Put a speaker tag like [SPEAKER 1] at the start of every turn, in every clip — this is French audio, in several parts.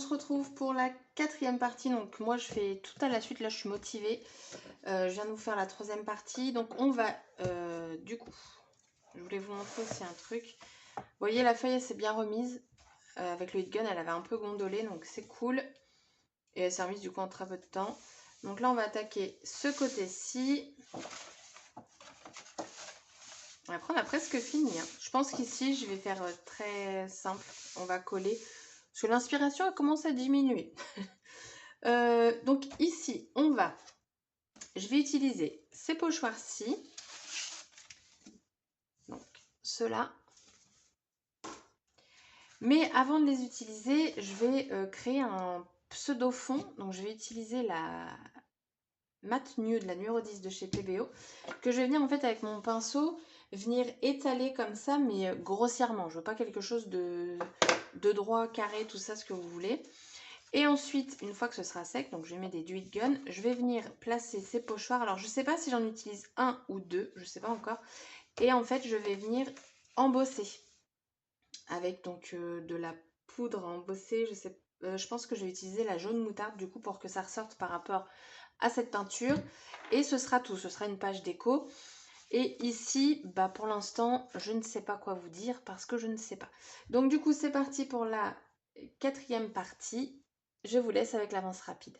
[SPEAKER 1] se retrouve pour la 4e partie. Donc moi je fais tout à la suite, là je suis motivée. Je viens de vous faire la 3e partie. Donc on va, du coup, je voulais vous montrer aussi un truc. Vous voyez la feuille elle s'est bien remise. Avec le heat gun elle avait un peu gondolé, donc c'est cool. Et elle s'est remise du coup en très peu de temps. Donc là on va attaquer ce côté-ci. Après on a presque fini, hein. Je pense qu'ici je vais faire très simple. On va coller. Parce que l'inspiration a commencé à diminuer. Donc ici, je vais utiliser ces pochoirs-ci. Donc ceux-là. Mais avant de les utiliser, je vais créer un pseudo-fond. Donc je vais utiliser la Matte Nude, la numéro 10 de chez PBO. Que je vais venir en fait avec mon pinceau, venir étaler comme ça, mais grossièrement. Je veux pas quelque chose de droit, carré, tout ça, ce que vous voulez. Et ensuite, une fois que ce sera sec, donc je vais mettre du heat gun, je vais venir placer ces pochoirs. Alors, je ne sais pas si j'en utilise un ou deux, je ne sais pas encore. Et en fait, je vais venir embosser avec donc de la poudre à embosser. Je pense que je vais utiliser la jaune moutarde du coup pour que ça ressorte par rapport à cette peinture. Et ce sera tout, ce sera une page déco. Et ici, bah pour l'instant, je ne sais pas quoi vous dire parce que je ne sais pas. Donc du coup, c'est parti pour la 4e partie. Je vous laisse avec l'avance rapide.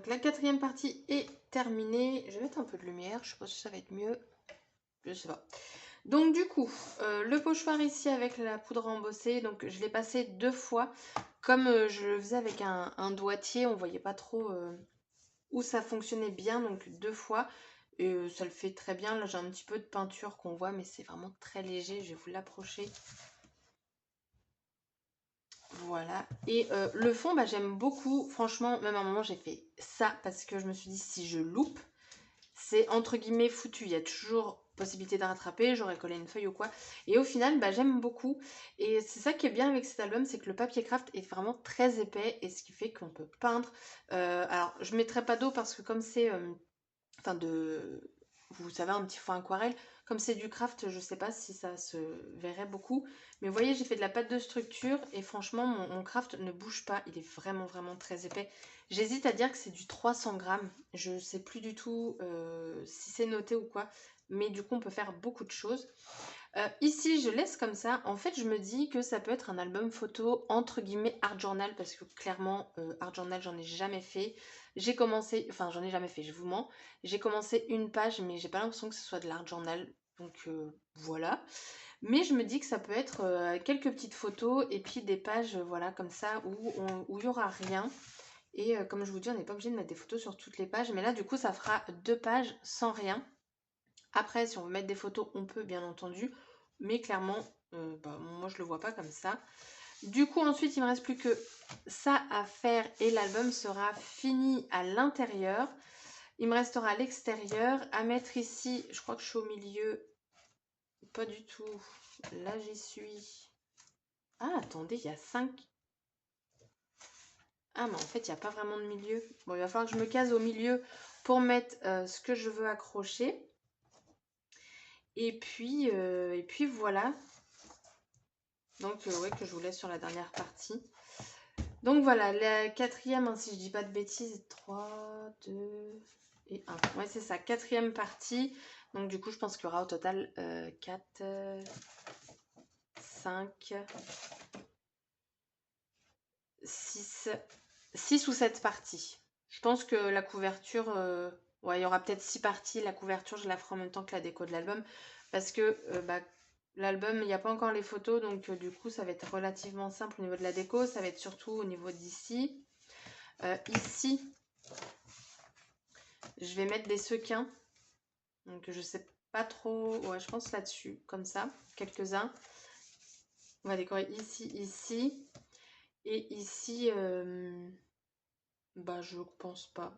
[SPEAKER 1] Donc la quatrième partie est terminée. Je vais mettre un peu de lumière, je sais pas si ça va être mieux. Je sais pas. Donc du coup, le pochoir ici avec la poudre embossée, donc je l'ai passé 2 fois. Comme je le faisais avec un doigtier, on voyait pas trop où ça fonctionnait bien, donc 2 fois. Et ça le fait très bien. Là j'ai un petit peu de peinture qu'on voit, mais c'est vraiment très léger. Je vais vous l'approcher. Voilà. Et le fond, bah, j'aime beaucoup. Franchement, même à un moment, j'ai fait ça parce que je me suis dit, si je loupe, c'est entre guillemets foutu. Il y a toujours possibilité de rattraper. J'aurais collé une feuille ou quoi. Et au final, bah, j'aime beaucoup. Et c'est ça qui est bien avec cet album, c'est que le papier craft est vraiment très épais. Et ce qui fait qu'on peut peindre. Alors, je ne mettrai pas d'eau parce que comme c'est... enfin, vous savez, un petit fond aquarelle. Comme c'est du craft, je sais pas si ça se verrait beaucoup. Mais vous voyez, j'ai fait de la pâte de structure et franchement, mon craft ne bouge pas. Il est vraiment, vraiment très épais. J'hésite à dire que c'est du 300 grammes. Je sais plus du tout si c'est noté ou quoi. Mais du coup, on peut faire beaucoup de choses. Ici, je laisse comme ça. En fait, je me dis que ça peut être un album photo entre guillemets art journal parce que clairement, art journal, j'en ai jamais fait. J'ai commencé, enfin, j'en ai jamais fait, je vous mens. J'ai commencé une page, mais j'ai pas l'impression que ce soit de l'art journal. Donc voilà. Mais je me dis que ça peut être quelques petites photos et puis des pages, voilà, comme ça où il y aura rien. Et comme je vous dis, on n'est pas obligé de mettre des photos sur toutes les pages. Mais là, du coup, ça fera 2 pages sans rien. Après, si on veut mettre des photos, on peut bien entendu. Mais clairement, bah, moi je le vois pas comme ça. Du coup, ensuite, il me reste plus que ça à faire et l'album sera fini à l'intérieur. Il me restera à l'extérieur à mettre ici. Je crois que je suis au milieu. Pas du tout. Là, j'y suis. Ah, attendez, il y a 5. Ah, mais en fait, il n'y a pas vraiment de milieu. Bon, il va falloir que je me case au milieu pour mettre ce que je veux accrocher. Et puis voilà. Donc, ouais, que je vous laisse sur la dernière partie. Donc voilà, la quatrième, hein, si je dis pas de bêtises, 3, 2 et 1. Ouais, c'est ça, quatrième partie. Donc du coup, je pense qu'il y aura au total 4, 5, 6 ou 7 parties. Je pense que la couverture, ouais, il y aura peut-être 6 parties. La couverture, je la ferai en même temps que la déco de l'album. Parce que bah, l'album, il n'y a pas encore les photos, donc du coup, ça va être relativement simple au niveau de la déco. Ça va être surtout au niveau d'ici. Ici, je vais mettre des sequins. Donc, je sais pas trop. Ouais, je pense là-dessus, comme ça, quelques-uns. On va décorer ici, ici. Et ici, bah, je pense pas.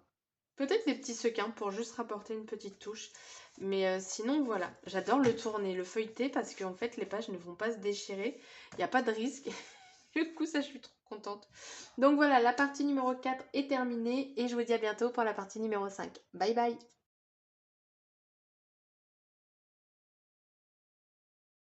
[SPEAKER 1] Peut-être des petits sequins pour juste rapporter une petite touche. Mais sinon, voilà. J'adore le tourner, le feuilleter parce qu'en fait, les pages ne vont pas se déchirer. Il n'y a pas de risque. Du coup, ça, je suis trop contente. Donc voilà, la partie numéro 4 est terminée. Et je vous dis à bientôt pour la partie numéro 5. Bye bye!